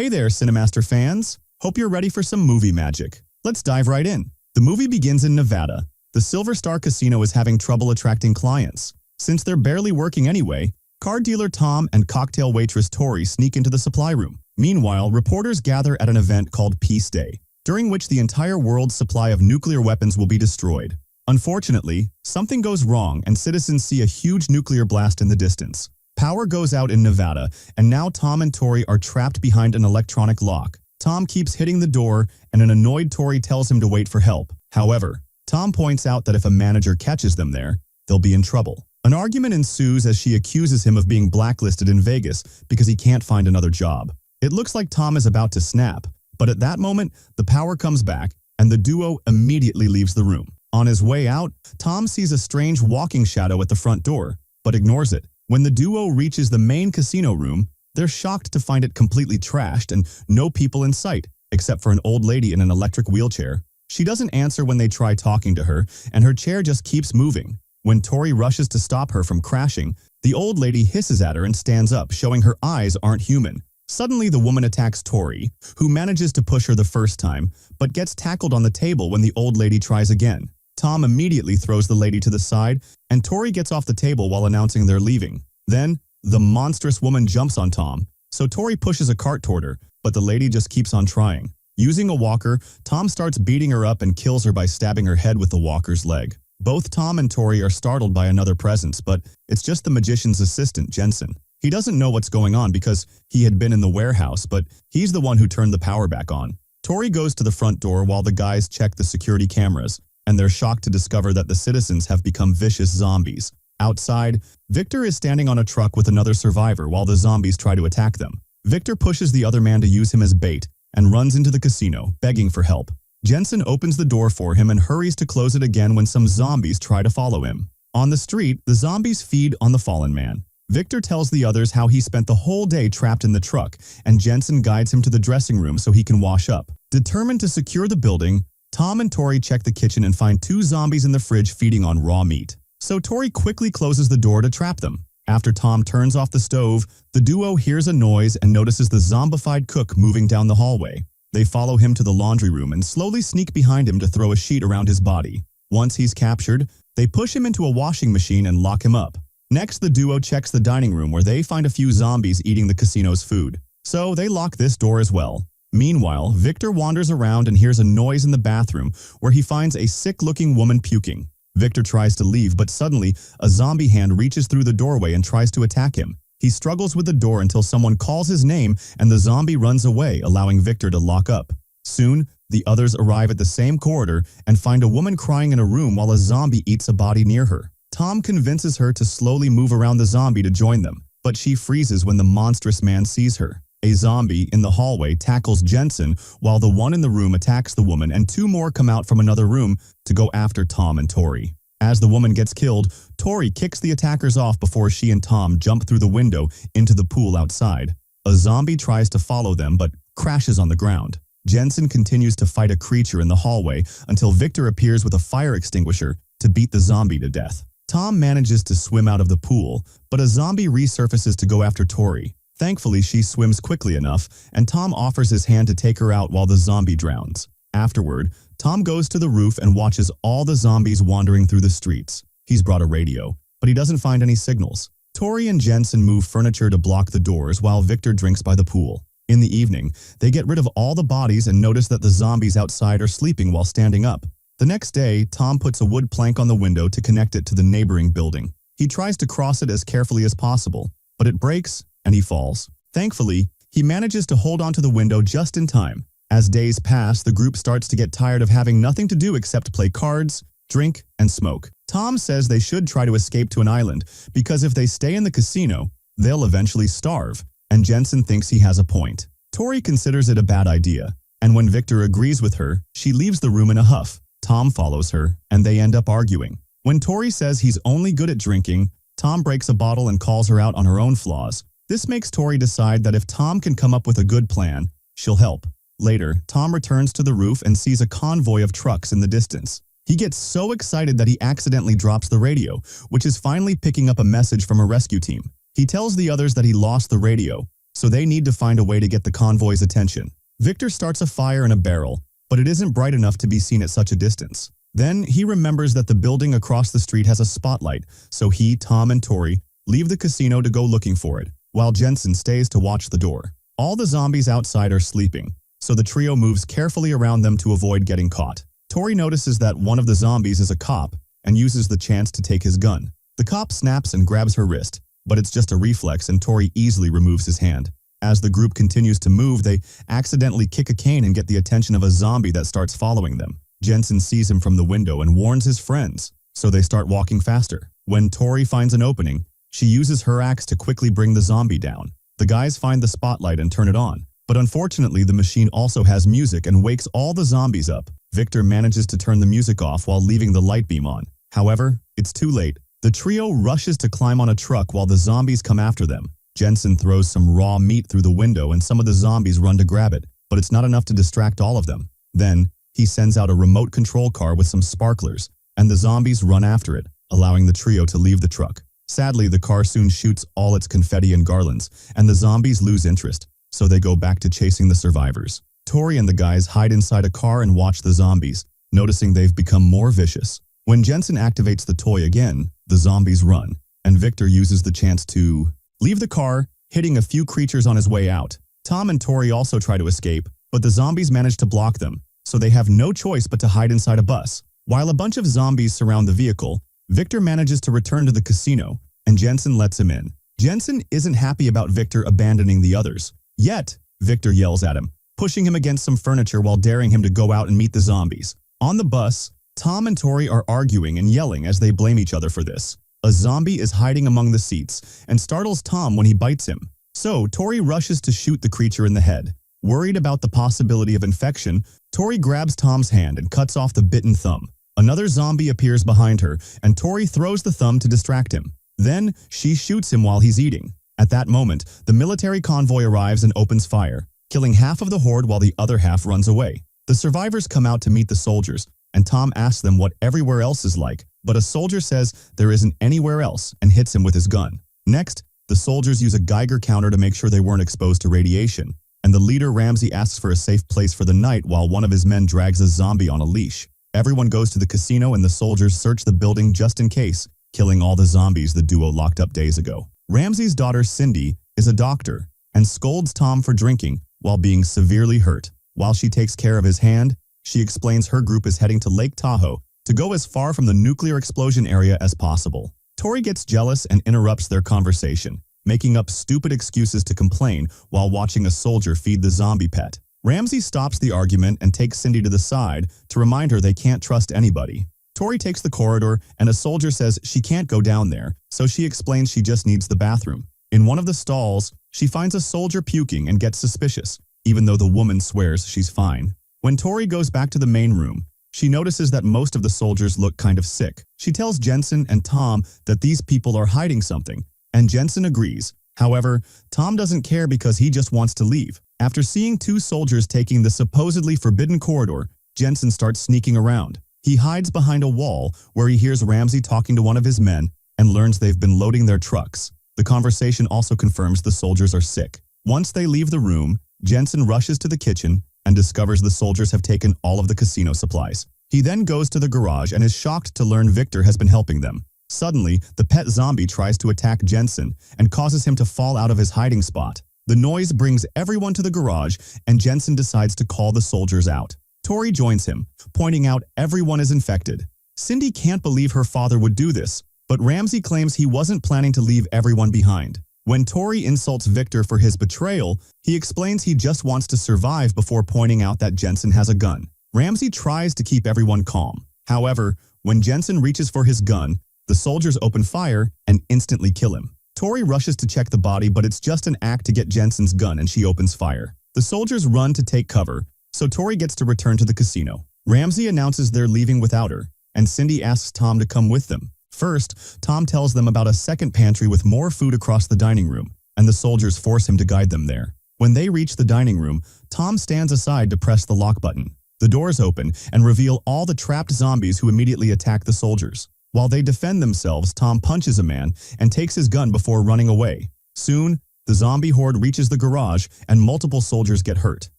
Hey there, CENIMASTER fans! Hope you're ready for some movie magic. Let's dive right in. The movie begins in Nevada. The Silver Star Casino is having trouble attracting clients. Since they're barely working anyway, card dealer Tom and cocktail waitress Tori sneak into the supply room. Meanwhile, reporters gather at an event called Peace Day, during which the entire world's supply of nuclear weapons will be destroyed. Unfortunately, something goes wrong and citizens see a huge nuclear blast in the distance. Power goes out in Nevada, and now Tom and Tori are trapped behind an electronic lock. Tom keeps hitting the door, and an annoyed Tori tells him to wait for help. However, Tom points out that if a manager catches them there, they'll be in trouble. An argument ensues as she accuses him of being blacklisted in Vegas because he can't find another job. It looks like Tom is about to snap, but at that moment, the power comes back, and the duo immediately leaves the room. On his way out, Tom sees a strange walking shadow at the front door, but ignores it. When the duo reaches the main casino room, they're shocked to find it completely trashed and no people in sight, except for an old lady in an electric wheelchair. She doesn't answer when they try talking to her, and her chair just keeps moving. When Tori rushes to stop her from crashing, the old lady hisses at her and stands up, showing her eyes aren't human. Suddenly, the woman attacks Tori, who manages to push her the first time, but gets tackled on the table when the old lady tries again. Tom immediately throws the lady to the side, and Tori gets off the table while announcing they're leaving. Then, the monstrous woman jumps on Tom, so Tori pushes a cart toward her, but the lady just keeps on trying. Using a walker, Tom starts beating her up and kills her by stabbing her head with the walker's leg. Both Tom and Tori are startled by another presence, but it's just the magician's assistant, Jensen. He doesn't know what's going on because he had been in the warehouse, but he's the one who turned the power back on. Tori goes to the front door while the guys check the security cameras, and they're shocked to discover that the citizens have become vicious zombies. Outside, Victor is standing on a truck with another survivor while the zombies try to attack them. Victor pushes the other man to use him as bait and runs into the casino, begging for help. Jensen opens the door for him and hurries to close it again when some zombies try to follow him. On the street, the zombies feed on the fallen man. Victor tells the others how he spent the whole day trapped in the truck, and Jensen guides him to the dressing room so he can wash up. Determined to secure the building, Tom and Tori check the kitchen and find two zombies in the fridge feeding on raw meat. So Tori quickly closes the door to trap them. After Tom turns off the stove, the duo hears a noise and notices the zombified cook moving down the hallway. They follow him to the laundry room and slowly sneak behind him to throw a sheet around his body. Once he's captured, they push him into a washing machine and lock him up. Next, the duo checks the dining room where they find a few zombies eating the casino's food. So they lock this door as well. Meanwhile, Victor wanders around and hears a noise in the bathroom where he finds a sick-looking woman puking. Victor tries to leave, but suddenly, a zombie hand reaches through the doorway and tries to attack him. He struggles with the door until someone calls his name and the zombie runs away, allowing Victor to lock up. Soon, the others arrive at the same corridor and find a woman crying in a room while a zombie eats a body near her. Tom convinces her to slowly move around the zombie to join them, but she freezes when the monstrous man sees her. A zombie in the hallway tackles Jensen while the one in the room attacks the woman, and two more come out from another room to go after Tom and Tori. As the woman gets killed, Tori kicks the attackers off before she and Tom jump through the window into the pool outside. A zombie tries to follow them but crashes on the ground. Jensen continues to fight a creature in the hallway until Victor appears with a fire extinguisher to beat the zombie to death. Tom manages to swim out of the pool, but a zombie resurfaces to go after Tori. Thankfully, she swims quickly enough, and Tom offers his hand to take her out while the zombie drowns. Afterward, Tom goes to the roof and watches all the zombies wandering through the streets. He's brought a radio, but he doesn't find any signals. Tori and Jensen move furniture to block the doors while Victor drinks by the pool. In the evening, they get rid of all the bodies and notice that the zombies outside are sleeping while standing up. The next day, Tom puts a wood plank on the window to connect it to the neighboring building. He tries to cross it as carefully as possible, but it breaks and he falls. Thankfully, he manages to hold onto the window just in time. As days pass, the group starts to get tired of having nothing to do except play cards, drink, and smoke. Tom says they should try to escape to an island because if they stay in the casino, they'll eventually starve, and Jensen thinks he has a point. Tori considers it a bad idea, and when Victor agrees with her, she leaves the room in a huff. Tom follows her, and they end up arguing. When Tori says he's only good at drinking, Tom breaks a bottle and calls her out on her own flaws. This makes Tori decide that if Tom can come up with a good plan, she'll help. Later, Tom returns to the roof and sees a convoy of trucks in the distance. He gets so excited that he accidentally drops the radio, which is finally picking up a message from a rescue team. He tells the others that he lost the radio, so they need to find a way to get the convoy's attention. Victor starts a fire in a barrel, but it isn't bright enough to be seen at such a distance. Then he remembers that the building across the street has a spotlight, so he, Tom, and Tori leave the casino to go looking for it, while Jensen stays to watch the door. All the zombies outside are sleeping, so the trio moves carefully around them to avoid getting caught. Tori notices that one of the zombies is a cop and uses the chance to take his gun. The cop snaps and grabs her wrist, but it's just a reflex and Tori easily removes his hand. As the group continues to move, they accidentally kick a cane and get the attention of a zombie that starts following them. Jensen sees him from the window and warns his friends, so they start walking faster. When Tori finds an opening, she uses her axe to quickly bring the zombie down. The guys find the spotlight and turn it on, but unfortunately the machine also has music and wakes all the zombies up. Victor manages to turn the music off while leaving the light beam on. However, it's too late. The trio rushes to climb on a truck while the zombies come after them. Jensen throws some raw meat through the window and some of the zombies run to grab it, but it's not enough to distract all of them. Then, he sends out a remote control car with some sparklers, and the zombies run after it, allowing the trio to leave the truck. Sadly, the car soon shoots all its confetti and garlands, and the zombies lose interest, so they go back to chasing the survivors. Tori and the guys hide inside a car and watch the zombies, noticing they've become more vicious. When Jensen activates the toy again, the zombies run, and Victor uses the chance to leave the car, hitting a few creatures on his way out. Tom and Tori also try to escape, but the zombies manage to block them, so they have no choice but to hide inside a bus. While a bunch of zombies surround the vehicle, Victor manages to return to the casino, and Jensen lets him in. Jensen isn't happy about Victor abandoning the others. Yet, Victor yells at him, pushing him against some furniture while daring him to go out and meet the zombies. On the bus, Tom and Tori are arguing and yelling as they blame each other for this. A zombie is hiding among the seats and startles Tom when he bites him. So, Tori rushes to shoot the creature in the head. Worried about the possibility of infection, Tori grabs Tom's hand and cuts off the bitten thumb. Another zombie appears behind her, and Tori throws the thumb to distract him. Then, she shoots him while he's eating. At that moment, the military convoy arrives and opens fire, killing half of the horde while the other half runs away. The survivors come out to meet the soldiers, and Tom asks them what everywhere else is like, but a soldier says there isn't anywhere else and hits him with his gun. Next, the soldiers use a Geiger counter to make sure they weren't exposed to radiation, and the leader Ramsey asks for a safe place for the night while one of his men drags a zombie on a leash. Everyone goes to the casino and the soldiers search the building just in case, killing all the zombies the duo locked up days ago. Ramsey's daughter Cindy is a doctor and scolds Tom for drinking while being severely hurt. While she takes care of his hand, she explains her group is heading to Lake Tahoe to go as far from the nuclear explosion area as possible. Tori gets jealous and interrupts their conversation, making up stupid excuses to complain while watching a soldier feed the zombie pet. Ramsey stops the argument and takes Cindy to the side to remind her they can't trust anybody. Tori takes the corridor and a soldier says she can't go down there, so she explains she just needs the bathroom. In one of the stalls, she finds a soldier puking and gets suspicious, even though the woman swears she's fine. When Tori goes back to the main room, she notices that most of the soldiers look kind of sick. She tells Jensen and Tom that these people are hiding something, and Jensen agrees. However, Tom doesn't care because he just wants to leave. After seeing two soldiers taking the supposedly forbidden corridor, Jensen starts sneaking around. He hides behind a wall where he hears Ramsey talking to one of his men and learns they've been loading their trucks. The conversation also confirms the soldiers are sick. Once they leave the room, Jensen rushes to the kitchen and discovers the soldiers have taken all of the casino supplies. He then goes to the garage and is shocked to learn Victor has been helping them. Suddenly, the pet zombie tries to attack Jensen and causes him to fall out of his hiding spot. The noise brings everyone to the garage, and Jensen decides to call the soldiers out. Tori joins him, pointing out everyone is infected. Cindy can't believe her father would do this, but Ramsey claims he wasn't planning to leave everyone behind. When Tori insults Victor for his betrayal, he explains he just wants to survive before pointing out that Jensen has a gun. Ramsey tries to keep everyone calm. However, when Jensen reaches for his gun, the soldiers open fire and instantly kill him. Tori rushes to check the body, but it's just an act to get Jensen's gun and she opens fire. The soldiers run to take cover, so Tori gets to return to the casino. Ramsey announces they're leaving without her, and Cindy asks Tom to come with them. First, Tom tells them about a second pantry with more food across the dining room, and the soldiers force him to guide them there. When they reach the dining room, Tom stands aside to press the lock button. The doors open and reveal all the trapped zombies who immediately attack the soldiers. While they defend themselves, Tom punches a man and takes his gun before running away. Soon, the The zombie horde reaches the garage and multiple soldiers get hurt.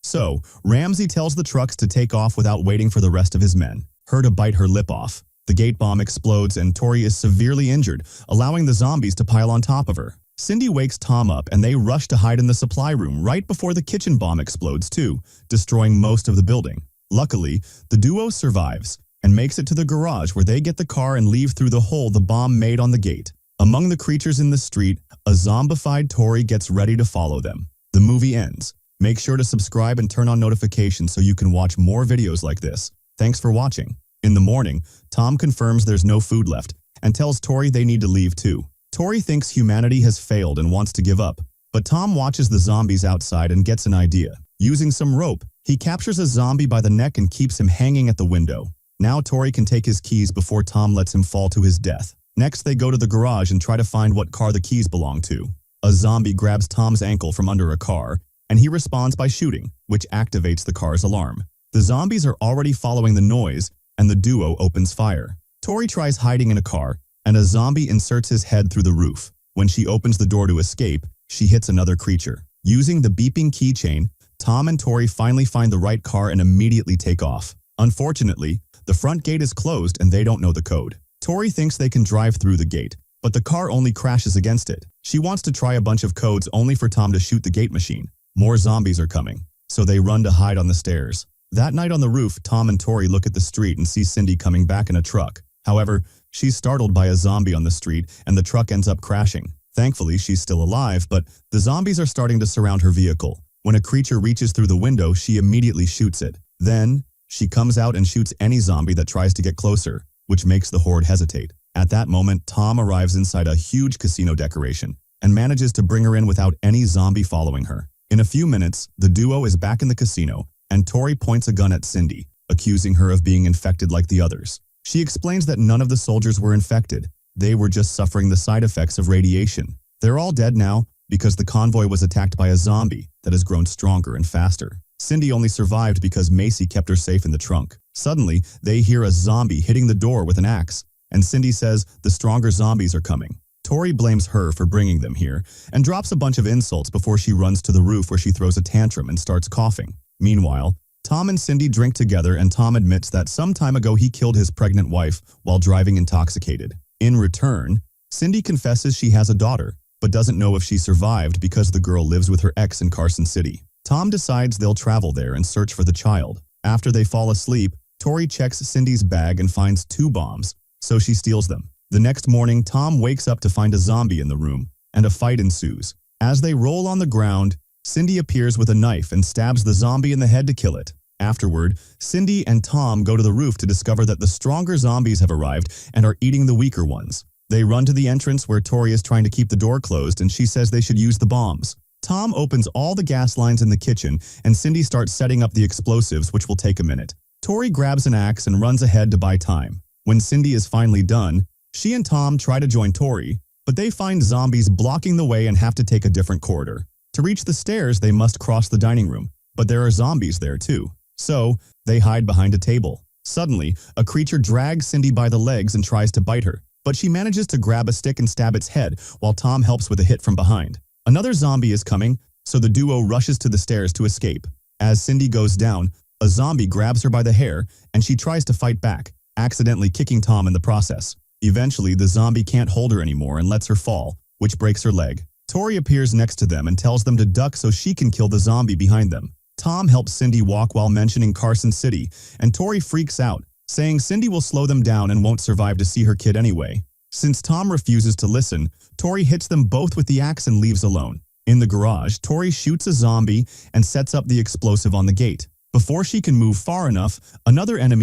So, Ramsey tells the trucks to take off without waiting for the rest of his men. Her to bite her lip off. The gate bomb explodes and Tori is severely injured, allowing the zombies to pile on top of her. Cindy wakes Tom up and they rush to hide in the supply room right before the kitchen bomb explodes too, destroying most of the building. Luckily, the duo survives and makes it to the garage where they get the car and leave through the hole the bomb made on the gate. Among the creatures in the street, a zombified Tori gets ready to follow them. The movie ends. Make sure to subscribe and turn on notifications so you can watch more videos like this. Thanks for watching. In the morning, Tom confirms there's no food left and tells Tori they need to leave too. Tori thinks humanity has failed and wants to give up, but Tom watches the zombies outside and gets an idea. Using some rope, he captures a zombie by the neck and keeps him hanging at the window. Now Tori can take his keys before Tom lets him fall to his death. Next, they go to the garage and try to find what car the keys belong to. A zombie grabs Tom's ankle from under a car, and he responds by shooting, which activates the car's alarm. The zombies are already following the noise, and the duo opens fire. Tori tries hiding in a car, and a zombie inserts his head through the roof. When she opens the door to escape, she hits another creature. Using the beeping keychain, Tom and Tori finally find the right car and immediately take off. Unfortunately, the front gate is closed and they don't know the code. Tori thinks they can drive through the gate, but the car only crashes against it. She wants to try a bunch of codes only for Tom to shoot the gate machine. More zombies are coming, so they run to hide on the stairs. That night on the roof, Tom and Tori look at the street and see Cindy coming back in a truck. However, she's startled by a zombie on the street and the truck ends up crashing. Thankfully, she's still alive, but the zombies are starting to surround her vehicle. When a creature reaches through the window, she immediately shoots it. Then, she comes out and shoots any zombie that tries to get closer, which makes the horde hesitate. At that moment, Tom arrives inside a huge casino decoration and manages to bring her in without any zombie following her. In a few minutes, the duo is back in the casino, and Tori points a gun at Cindy, accusing her of being infected like the others. She explains that none of the soldiers were infected. They were just suffering the side effects of radiation. They're all dead now because the convoy was attacked by a zombie that has grown stronger and faster. Cindy only survived because Macy kept her safe in the trunk. Suddenly, they hear a zombie hitting the door with an axe, and Cindy says the stronger zombies are coming. Tori blames her for bringing them here and drops a bunch of insults before she runs to the roof where she throws a tantrum and starts coughing. Meanwhile, Tom and Cindy drink together and Tom admits that some time ago he killed his pregnant wife while driving intoxicated. In return, Cindy confesses she has a daughter, but doesn't know if she survived because the girl lives with her ex in Carson City. Tom decides they'll travel there and search for the child. After they fall asleep, Tori checks Cindy's bag and finds 2 bombs, so she steals them. The next morning, Tom wakes up to find a zombie in the room, and a fight ensues. As they roll on the ground, Cindy appears with a knife and stabs the zombie in the head to kill it. Afterward, Cindy and Tom go to the roof to discover that the stronger zombies have arrived and are eating the weaker ones. They run to the entrance where Tori is trying to keep the door closed and she says they should use the bombs. Tom opens all the gas lines in the kitchen and Cindy starts setting up the explosives, which will take a minute. Tori grabs an axe and runs ahead to buy time. When Cindy is finally done, she and Tom try to join Tori, but they find zombies blocking the way and have to take a different corridor. To reach the stairs, they must cross the dining room, but there are zombies there too. So, they hide behind a table. Suddenly, a creature drags Cindy by the legs and tries to bite her, but she manages to grab a stick and stab its head while Tom helps with a hit from behind. Another zombie is coming, so the duo rushes to the stairs to escape. As Cindy goes down, a zombie grabs her by the hair and she tries to fight back, accidentally kicking Tom in the process. Eventually, the zombie can't hold her anymore and lets her fall, which breaks her leg. Tori appears next to them and tells them to duck so she can kill the zombie behind them. Tom helps Cindy walk while mentioning Carson City, and Tori freaks out, saying Cindy will slow them down and won't survive to see her kid anyway. Since Tom refuses to listen, Tori hits them both with the axe and leaves alone. In the garage, Tori shoots a zombie and sets up the explosive on the gate. Before she can move far enough, another enemy